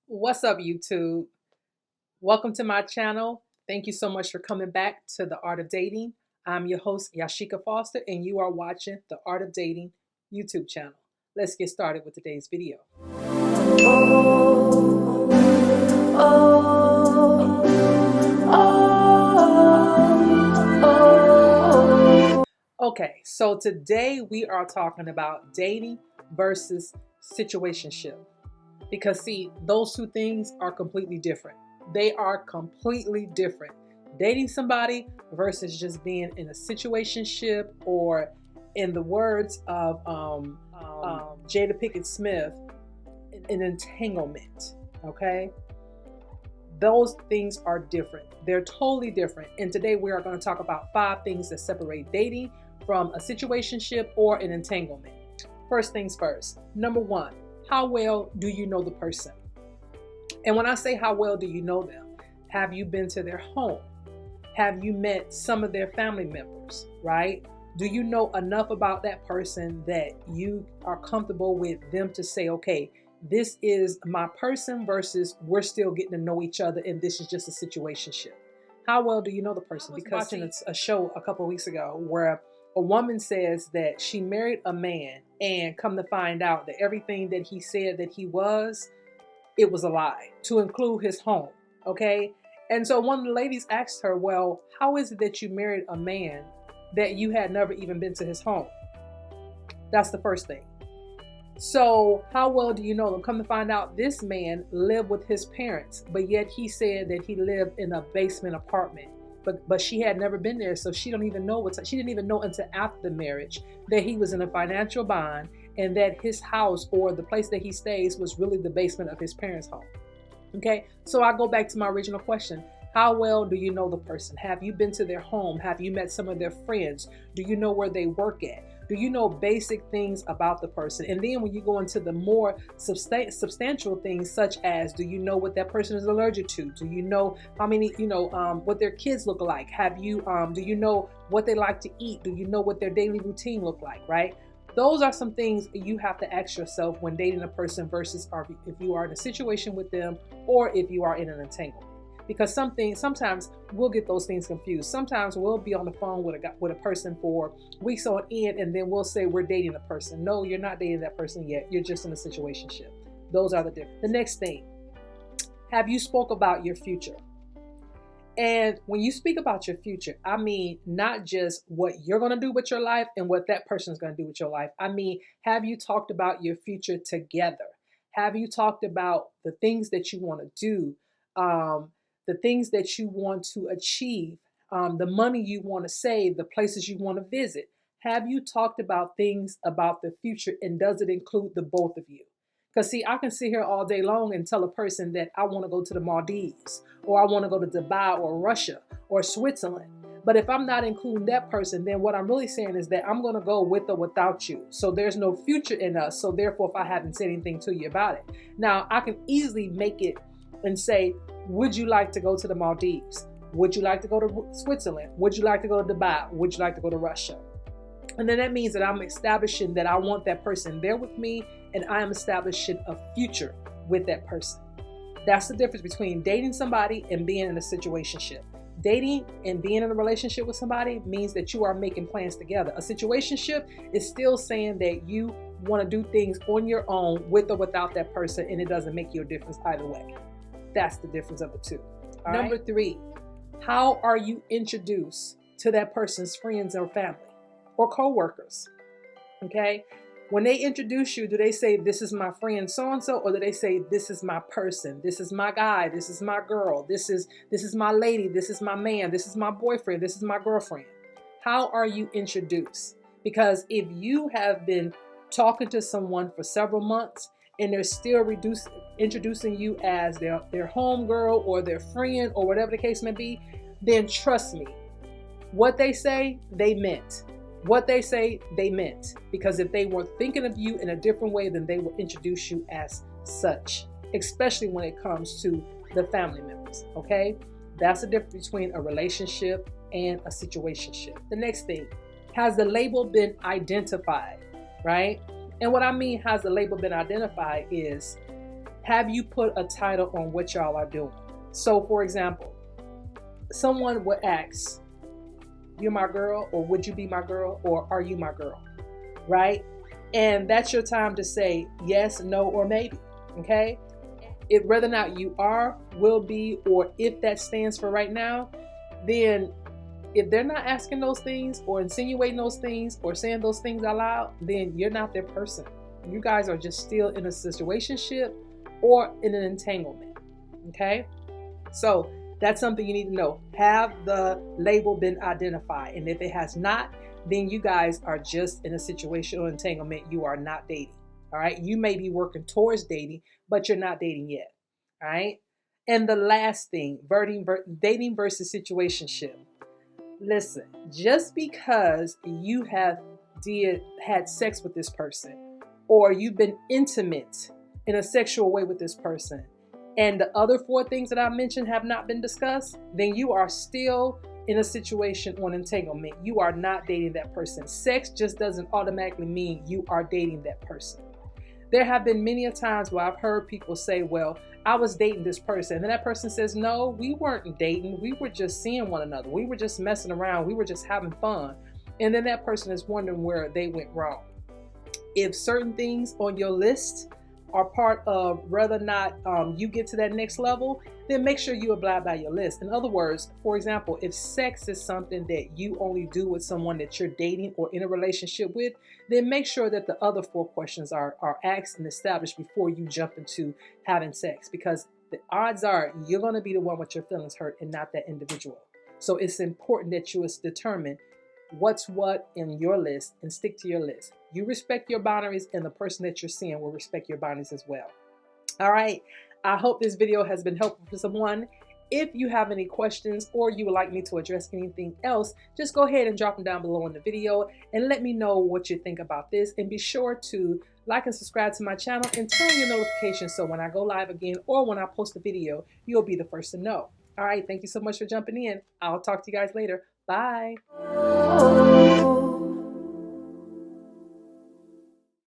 What's up, YouTube? Welcome to my channel. Thank you so much for coming back to The Art of Dating. I'm your host, Yashika Foster, and you are watching The Art of Dating YouTube channel. Let's get started with today's video. Okay, so today we are talking about dating versus situationship. Because see, those two things are completely different. They are completely different. Dating somebody versus just being in a situationship, or in the words of Jada Pinkett Smith, an entanglement. Okay, those things are different. They're totally different. And today we are going to talk about 5 things that separate dating from a situationship or an entanglement. First things first. Number 1. How well do you know the person? And when I say how well do you know them, have you been to their home? Have you met some of their family members, right? Do you know enough about that person that you are comfortable with them to say, okay, this is my person versus we're still getting to know each other and this is just a situationship? How well do you know the person? Because watching a show a couple of weeks ago where a woman says that she married a man and come to find out that everything that he said that he was, it was a lie, to include his home. Okay. And so one of the ladies asked her, well, how is it that you married a man that you had never even been to his home? That's the first thing. So how well do you know them? Come to find out, this man lived with his parents, but yet he said that he lived in a basement apartment. But she had never been there, so she don't even know she didn't even know until after the marriage that he was in a financial bind and that his house or the place that he stays was really the basement of his parents' home. Okay, so I go back to my original question. How well do you know the person? Have you been to their home? Have you met some of their friends? Do you know where they work at? Do you know basic things about the person? And then when you go into the more substantial things, such as, do you know what that person is allergic to? Do you know how many, what their kids look like? Have you, do you know what they like to eat? Do you know what their daily routine look like, right? Those are some things you have to ask yourself when dating a person versus if you are in a situation with them or if you are in an entanglement. Because sometimes we'll get those things confused. Sometimes we'll be on the phone with a person for weeks on end, and then we'll say we're dating a person. No, you're not dating that person yet. You're just in a situationship. Those are the difference. The next thing, have you spoke about your future? And when you speak about your future, I mean not just what you're going to do with your life and what that person is going to do with your life. I mean, have you talked about your future together? Have you talked about the things that you want to do? The things that you want to achieve, the money you want to save, the places you want to visit. Have you talked about things about the future, and does it include the both of you? Because see, I can sit here all day long and tell a person that I want to go to the Maldives, or I want to go to Dubai or Russia or Switzerland. But if I'm not including that person, then what I'm really saying is that I'm going to go with or without you. So there's no future in us. So therefore, if I haven't said anything to you about it. Now, I can easily make it and say, would you like to go to the Maldives? Would you like to go to Switzerland? Would you like to go to Dubai? Would you like to go to Russia? And then that means that I'm establishing that I want that person there with me, and I am establishing a future with that person. That's the difference between dating somebody and being in a situationship. Dating and being in a relationship with somebody means that you are making plans together. A situationship is still saying that you want to do things on your own with or without that person, and it doesn't make you a difference either way. That's the difference of the two. Number 3, how are you introduced to that person's friends or family or co-workers? Okay. When they introduce you, do they say, this is my friend so-and-so, or do they say, this is my person, this is my guy, this is my girl, this is my lady, this is my man, this is my boyfriend, this is my girlfriend? How are you introduced? Because if you have been talking to someone for several months and they're still introducing you as their home girl or their friend or whatever the case may be, then trust me, what they say, they meant. What they say, they meant. Because if they were thinking of you in a different way, then they will introduce you as such, especially when it comes to the family members, okay? That's the difference between a relationship and a situationship. The next thing, has the label been identified, right? And what I mean, has the label been identified is, Have you put a title on what y'all are doing? So for example, someone would ask, you're my girl, or would you be my girl, or are you my girl? Right? And that's your time to say yes, no, or maybe. Okay? Whether or not you are, will be, or if that stands for right now, then if they're not asking those things or insinuating those things or saying those things out loud, then you're not their person. You guys are just still in a situationship or in an entanglement. Okay? So that's something you need to know. Have the label been identified? And if it has not, then you guys are just in a situational entanglement. You are not dating. All right. You may be working towards dating, but you're not dating yet. All right. And the last thing, dating versus situationship. Listen, just because you have had sex with this person, or you've been intimate in a sexual way with this person, and the other 4 things that I mentioned have not been discussed, then you are still in a situation on entanglement. You are not dating that person. Sex just doesn't automatically mean you are dating that person. There have been many a times where I've heard people say, well, I was dating this person. And then that person says, no, we weren't dating. We were just seeing one another. We were just messing around. We were just having fun. And then that person is wondering where they went wrong. If certain things on your list are part of whether or not you get to that next level, then make sure you abide by your list. In other words, for example, if sex is something that you only do with someone that you're dating or in a relationship with, then make sure that the other 4 questions are asked and established before you jump into having sex, because the odds are you're going to be the one with your feelings hurt and not that individual. So it's important that you determine what's what in your list and stick to your list. You respect your boundaries, and the person that you're seeing will respect your boundaries as well. All right. I hope this video has been helpful for someone. If you have any questions or you would like me to address anything else, just go ahead and drop them down below in the video and let me know what you think about this. And be sure to like and subscribe to my channel and turn on your notifications so when I go live again or when I post a video, you'll be the first to know. All right. Thank you so much for jumping in. I'll talk to you guys later. Bye.